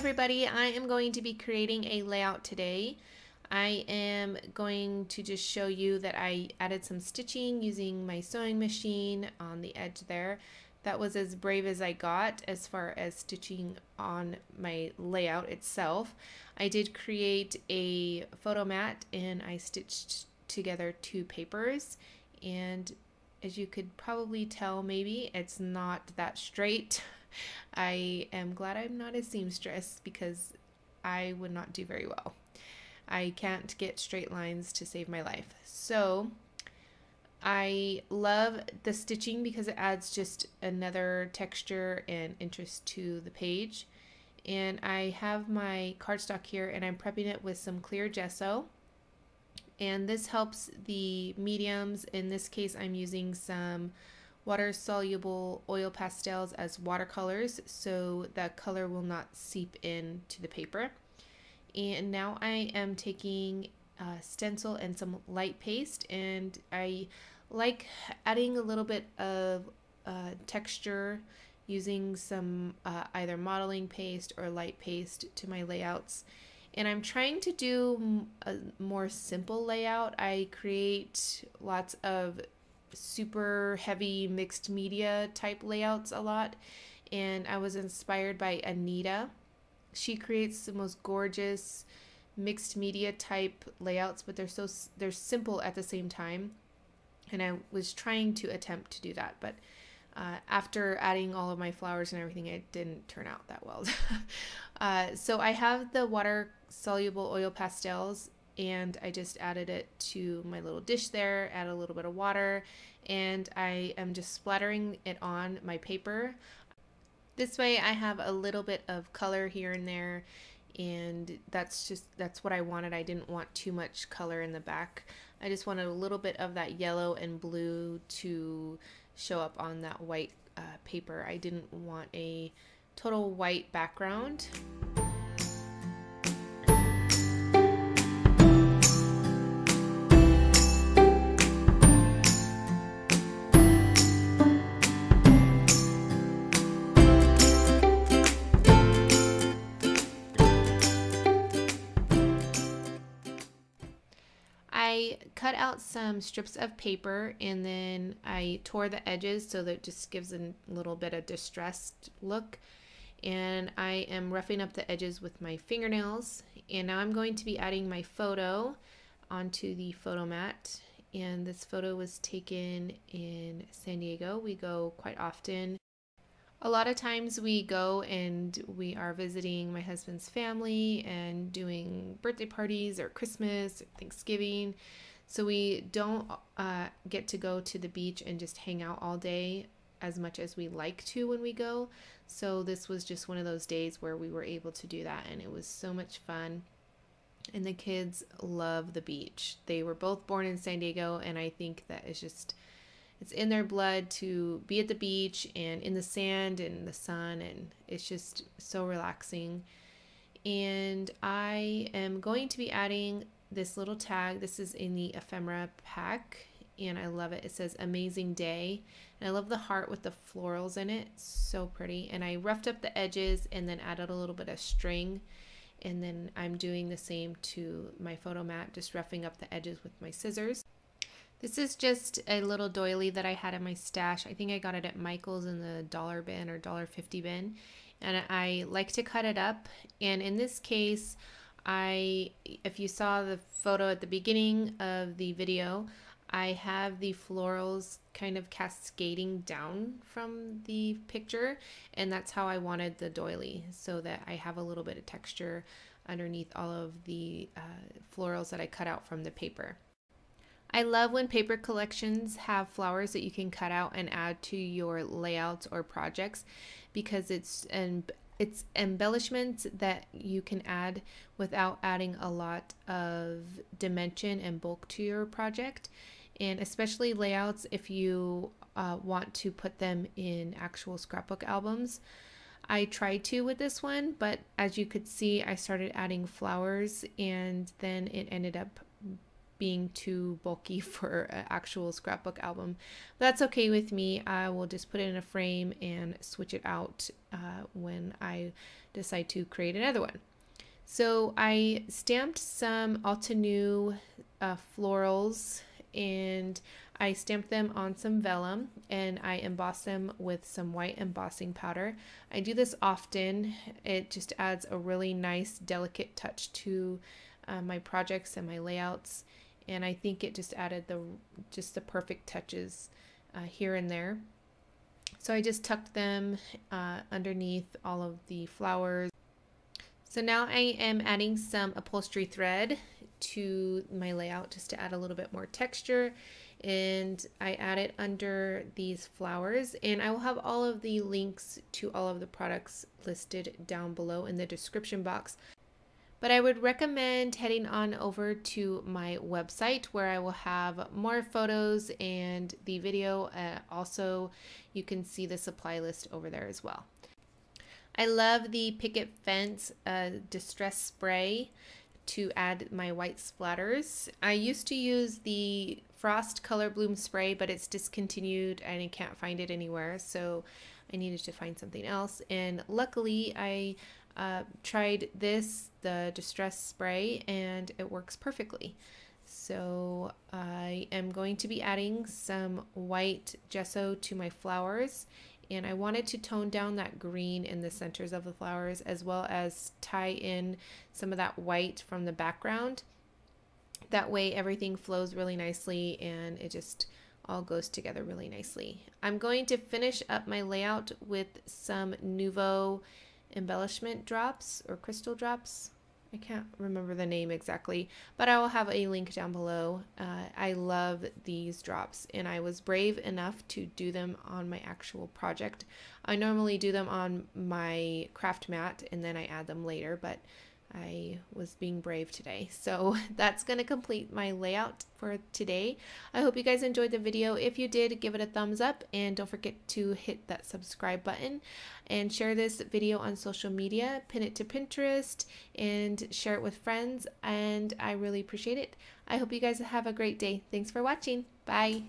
everybody, I am going to be creating a layout today. I am going to just show you that I added some stitching using my sewing machine on the edge there. That was as brave as I got as far as stitching on my layout itself. I did create a photo mat and I stitched together two papers, and as you could probably tell, maybe it's not that straight. I am glad I'm not a seamstress because I would not do very well. I can't get straight lines to save my life. So I love the stitching because it adds just another texture and interest to the page. And I have my cardstock here and I'm prepping it with some clear gesso. And this helps the mediums. In this case, I'm using some water-soluble oil pastels as watercolors, so that color will not seep into the paper. And now I am taking stencil and some light paste, and I like adding a little bit of texture using some either modeling paste or light paste to my layouts. And I'm trying to do a more simple layout. I create lots of super heavy mixed media type layouts a lot, and I was inspired by Anita. She creates the most gorgeous mixed media type layouts, but they're simple at the same time, and I was trying to attempt to do that, but after adding all of my flowers and everything, it didn't turn out that well. So I have the water soluble oil pastels, and I just added it to my little dish there, add a little bit of water, and I am just splattering it on my paper. This way I have a little bit of color here and there, and that's what I wanted. I didn't want too much color in the back. I just wanted a little bit of that yellow and blue to show up on that white paper. I didn't want a total white background. I cut out some strips of paper and then I tore the edges so that it just gives a little bit of distressed look. And I am roughing up the edges with my fingernails. And now I'm going to be adding my photo onto the photo mat. And this photo was taken in San Diego. We go quite often. A lot of times we go and we are visiting my husband's family and doing birthday parties or Christmas or Thanksgiving. So we don't get to go to the beach and just hang out all day as much as we like to when we go. So this was just one of those days where we were able to do that, and it was so much fun. And the kids love the beach. They were both born in San Diego, and I think that it's in their blood to be at the beach and in the sand and the sun, and it's just so relaxing. And I am going to be adding this little tag. This is in the Ephemera pack, and I love it. It says amazing day, and I love the heart with the florals in it. It's so pretty. And I roughed up the edges and then added a little bit of string, and then I'm doing the same to my photo mat, just roughing up the edges with my scissors. This is just a little doily that I had in my stash. I think I got it at Michael's in the dollar bin or $1.50 bin. And I like to cut it up. And in this case, if you saw the photo at the beginning of the video, I have the florals kind of cascading down from the picture. And that's how I wanted the doily, so that I have a little bit of texture underneath all of the florals that I cut out from the paper. I love when paper collections have flowers that you can cut out and add to your layouts or projects, because it's embellishments that you can add without adding a lot of dimension and bulk to your project, and especially layouts if you want to put them in actual scrapbook albums. I tried to with this one, but as you could see, I started adding flowers and then it ended up being too bulky for an actual scrapbook album. But that's okay with me. I will just put it in a frame and switch it out when I decide to create another one. So I stamped some Altenew florals, and I stamped them on some vellum, and I embossed them with some white embossing powder. I do this often. It just adds a really nice, delicate touch to my projects and my layouts, and I think it just added the perfect touches here and there. So I just tucked them underneath all of the flowers. So now I am adding some upholstery thread to my layout just to add a little bit more texture, and I add it under these flowers, and I will have all of the links to all of the products listed down below in the description box. But I would recommend heading on over to my website where I will have more photos and the video. Also, you can see the supply list over there as well. I love the Picket Fence Distress Spray to add my white splatters. I used to use the Frost Color Bloom Spray, but it's discontinued and I can't find it anywhere, so I needed to find something else. And luckily I tried the Distress Spray, and it works perfectly. So I am going to be adding some white gesso to my flowers, and I wanted to tone down that green in the centers of the flowers, as well as tie in some of that white from the background. That way everything flows really nicely and it just all goes together really nicely. I'm going to finish up my layout with some Nuvo embellishment drops or crystal drops. I can't remember the name exactly, but I will have a link down below. I love these drops, and I was brave enough to do them on my actual project. I normally do them on my craft mat and then I add them later, but I was being brave today. So that's going to complete my layout for today. I hope you guys enjoyed the video. If you did, give it a thumbs up, and don't forget to hit that subscribe button and share this video on social media, pin it to Pinterest, and share it with friends, and I really appreciate it. I hope you guys have a great day. Thanks for watching. Bye.